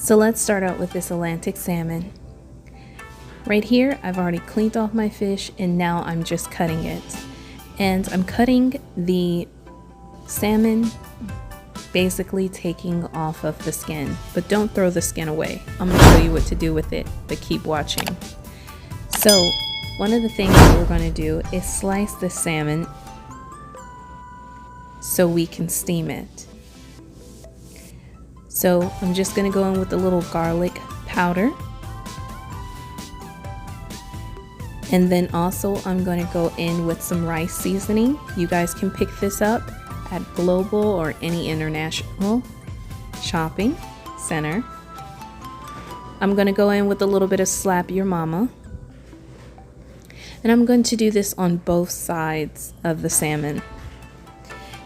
So let's start out with this Atlantic salmon. Right here, I've already cleaned off my fish and now I'm just cutting it. And I'm cutting the salmon, basically taking off of the skin, but don't throw the skin away. I'm gonna show you what to do with it, but keep watching. So one of the things that we're gonna do is slice the salmon so we can steam it. So I'm just gonna go in with a little garlic powder. And then also I'm gonna go in with some rice seasoning. You guys can pick this up at Global or any international shopping center. I'm gonna go in with a little bit of Slap Your Mama. And I'm going to do this on both sides of the salmon.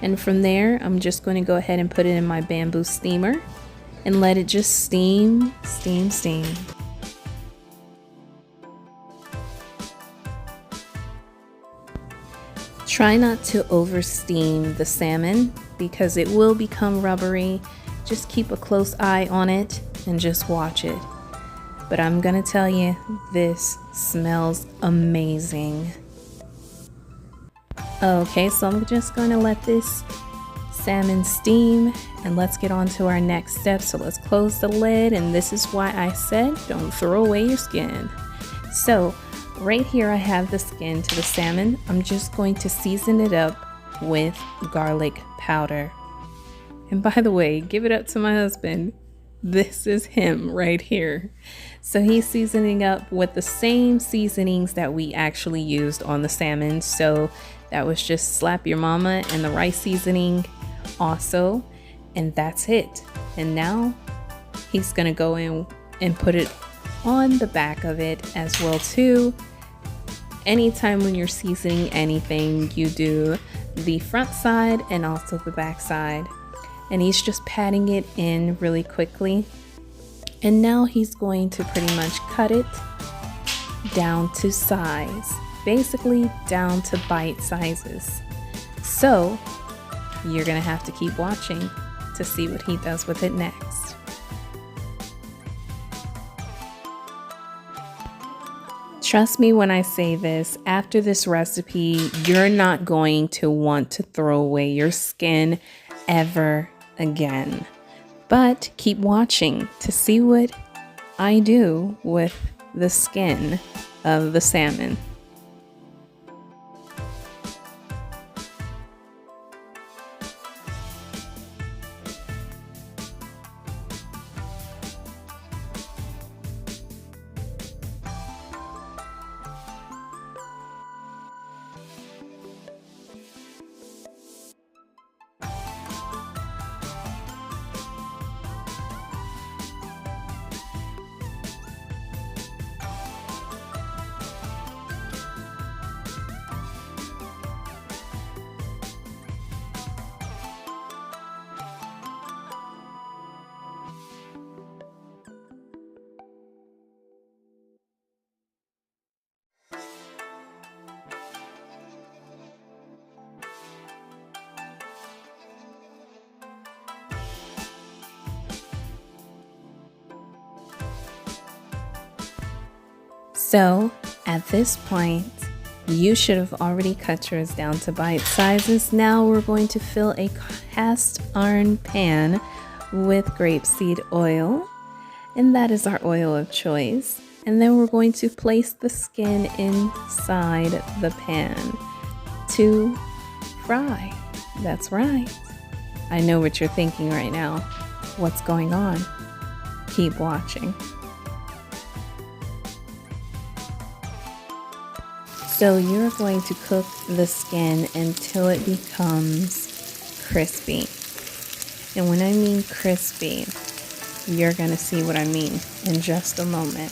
And from there, I'm just going to go ahead and put it in my bamboo steamer and let it just steam, steam, steam. Try not to over steam the salmon because it will become rubbery. Just keep a close eye on it and just watch it. But I'm gonna tell you, this smells amazing. Okay, so I'm just gonna let this salmon steam and let's get on to our next step. So let's close the lid, and this is why I said don't throw away your skin. So right here I have the skin to the salmon. I'm just going to season it up with garlic powder. And by the way, give it up to my husband. This is him right here. So he's seasoning up with the same seasonings that we actually used on the salmon. So that was just Slap Your Mama and the rice seasoning also. And that's it. And now he's gonna go in and put it on the back of it as well too. Anytime when you're seasoning anything, you do the front side and also the back side. And he's just patting it in really quickly. And now he's going to pretty much cut it down to size, basically down to bite sizes. So you're gonna have to keep watching to see what he does with it next. Trust me when I say this, after this recipe, you're not going to want to throw away your skin ever again. But keep watching to see what I do with the skin of the salmon. So at this point, you should have already cut yours down to bite sizes. Now we're going to fill a cast iron pan with grapeseed oil, and that is our oil of choice. And then we're going to place the skin inside the pan to fry. That's right. I know what you're thinking right now. What's going on? Keep watching. So you're going to cook the skin until it becomes crispy. And when I mean crispy, you're going to see what I mean in just a moment.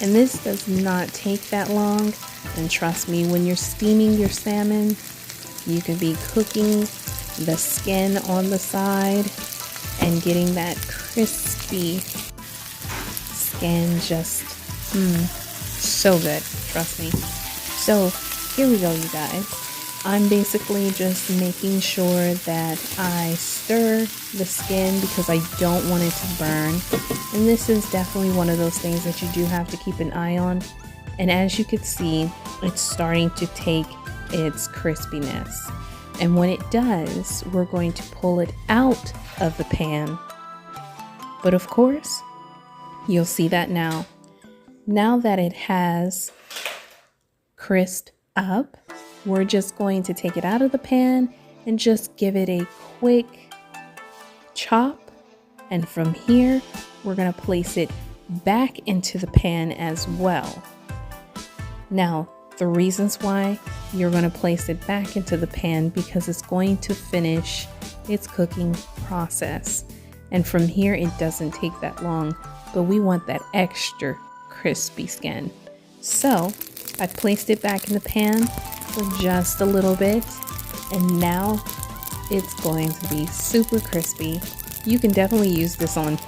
And this does not take that long. And trust me, when you're steaming your salmon, you can be cooking the skin on the side and getting that crispy skin just so good, trust me. So here we go, you guys. I'm basically just making sure that I stir the skin because I don't want it to burn. And this is definitely one of those things that you do have to keep an eye on. And as you can see, it's starting to take its crispiness. And when it does, we're going to pull it out of the pan. But of course, you'll see that now. Now that it has crisped up, we're just going to take it out of the pan and just give it a quick chop. And from here, we're going to place it back into the pan as well. Now, the reasons why you're going to place it back into the pan because it's going to finish its cooking process. And from here, it doesn't take that long, but we want that extra crispy skin. So I placed it back in the pan for just a little bit, and now it's going to be super crispy. You can definitely use this on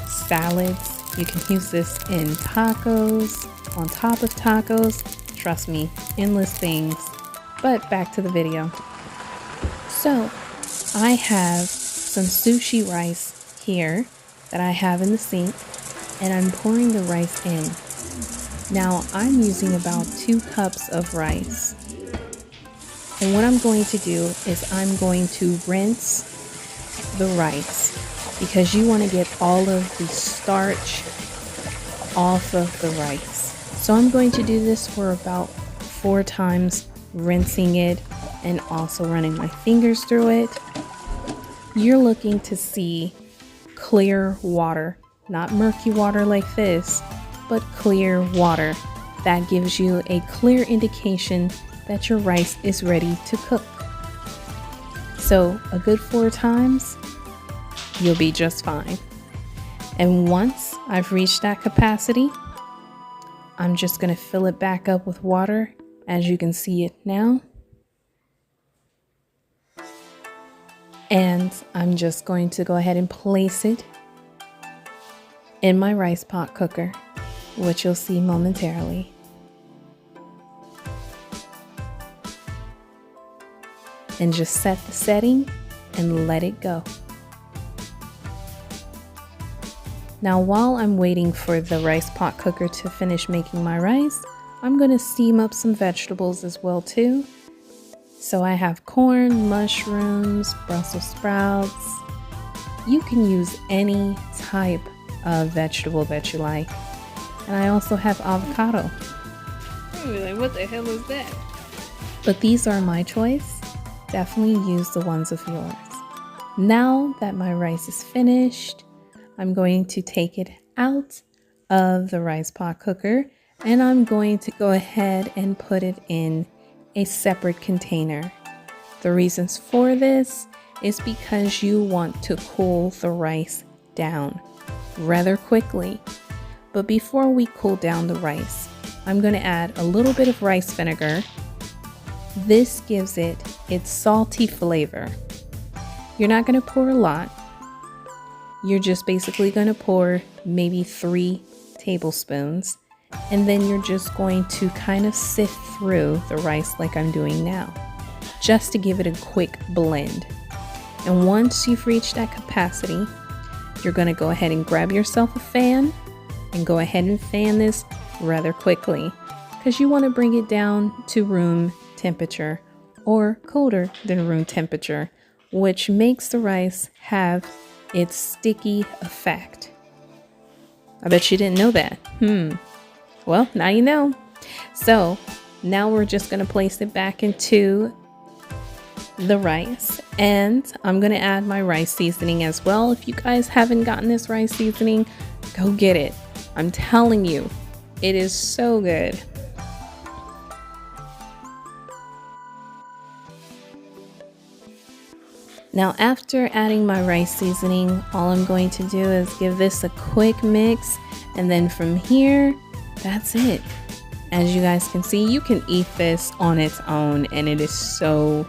salads. You can use this in tacos, on top of tacos. Trust me, endless things. But back to the video. So I have some sushi rice here that I have in the sink, and I'm pouring the rice in. Now I'm using about 2 cups of rice. And what I'm going to do is I'm going to rinse the rice because you want to get all of the starch off of the rice. So I'm going to do this for about 4 times, rinsing it and also running my fingers through it. You're looking to see clear water, not murky water like this, but clear water. That gives you a clear indication that your rice is ready to cook. So a good 4 times, you'll be just fine. And once I've reached that capacity, I'm just going to fill it back up with water, as you can see it now. And I'm just going to go ahead and place it in my rice pot cooker, which you'll see momentarily. And just set the setting and let it go. Now, while I'm waiting for the rice pot cooker to finish making my rice, I'm going to steam up some vegetables as well too. So I have corn, mushrooms, Brussels sprouts. You can use any type of vegetable that you like. And I also have avocado. You're like, what the hell is that? But these are my choice. Definitely use the ones of yours. Now that my rice is finished, I'm going to take it out of the rice pot cooker and I'm going to go ahead and put it in a separate container. The reasons for this is because you want to cool the rice down rather quickly. But before we cool down the rice, I'm going to add a little bit of rice vinegar. This gives it its salty flavor. You're not going to pour a lot. You're just basically going to pour maybe 3 tablespoons, and then you're just going to kind of sift through the rice like I'm doing now, just to give it a quick blend. And once you've reached that capacity, you're going to go ahead and grab yourself a fan and go ahead and fan this rather quickly, because you want to bring it down to room temperature or colder than room temperature, which makes the rice have its sticky effect. I bet you didn't know that. Well, now you know. So now we're just going to place it back into the rice, and I'm going to add my rice seasoning as well. If you guys haven't gotten this rice seasoning, go get it. I'm telling you, it is so good. Now, after adding my rice seasoning, all I'm going to do is give this a quick mix, and then from here, that's it. As you guys can see, you can eat this on its own, and it is so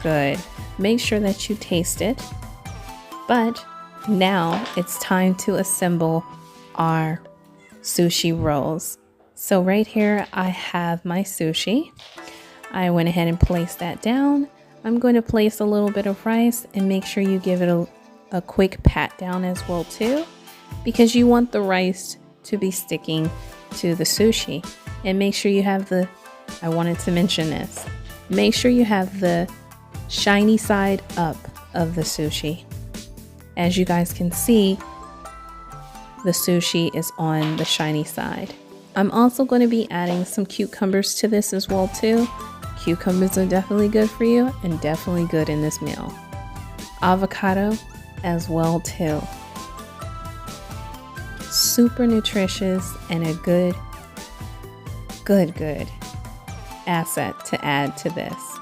good. Make sure that you taste it. But now it's time to assemble our sushi rolls. So right here, I have my sushi. I went ahead and placed that down. I'm going to place a little bit of rice and make sure you give it a quick pat down as well too, because you want the rice to be sticking to the sushi. And make sure you have I wanted to mention this, make sure you have the shiny side up of the sushi. As you guys can see, the sushi is on the shiny side. I'm also going to be adding some cucumbers to this as well too. Cucumbers are definitely good for you and definitely good in this meal. Avocado as well too. Super nutritious and a good asset to add to this.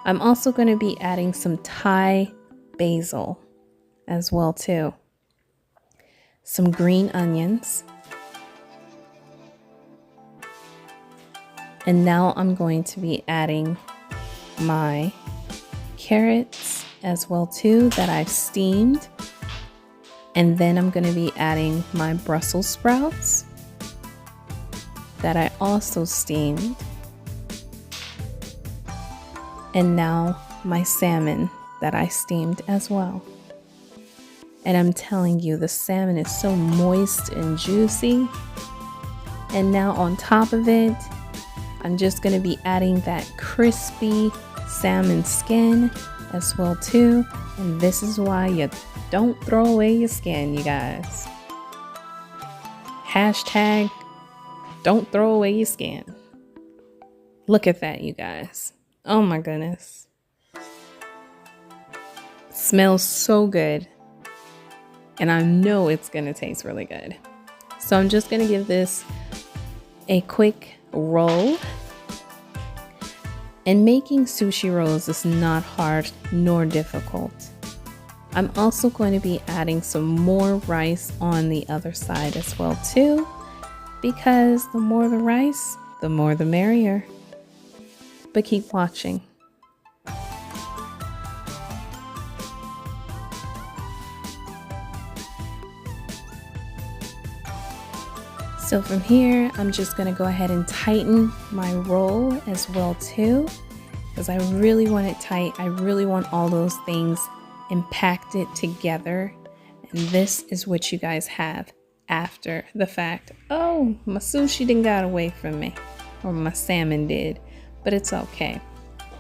I'm also going to be adding some Thai basil as well too. Some green onions. And now I'm going to be adding my carrots as well too that I've steamed. And then I'm going to be adding my Brussels sprouts that I also steamed. And now my salmon that I steamed as well. And I'm telling you, the salmon is so moist and juicy. And now on top of it, I'm just going to be adding that crispy salmon skin as well too. And this is why you don't throw away your skin, you guys. Hashtag don't throw away your skin. Look at that, you guys. Oh my goodness. Smells so good. And I know it's going to taste really good. So I'm just going to give this a quick roll. And making sushi rolls is not hard nor difficult. I'm also going to be adding some more rice on the other side as well too, because the more the rice, the more the merrier. But keep watching. So from here, I'm just going to go ahead and tighten my roll as well too, because I really want it tight. I really want all those things impacted together. And this is what you guys have after the fact. Oh, my sushi didn't got away from me, or my salmon did, but it's okay.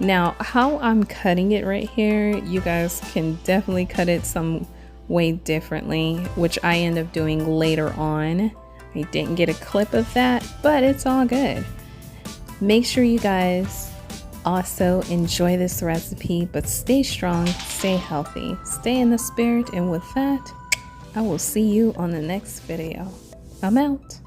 Now, how I'm cutting it right here, you guys can definitely cut it some way differently, which I end up doing later on. I didn't get a clip of that, but it's all good. Make sure you guys also enjoy this recipe, but stay strong, stay healthy, stay in the spirit, and with that, I will see you on the next video. I'm out.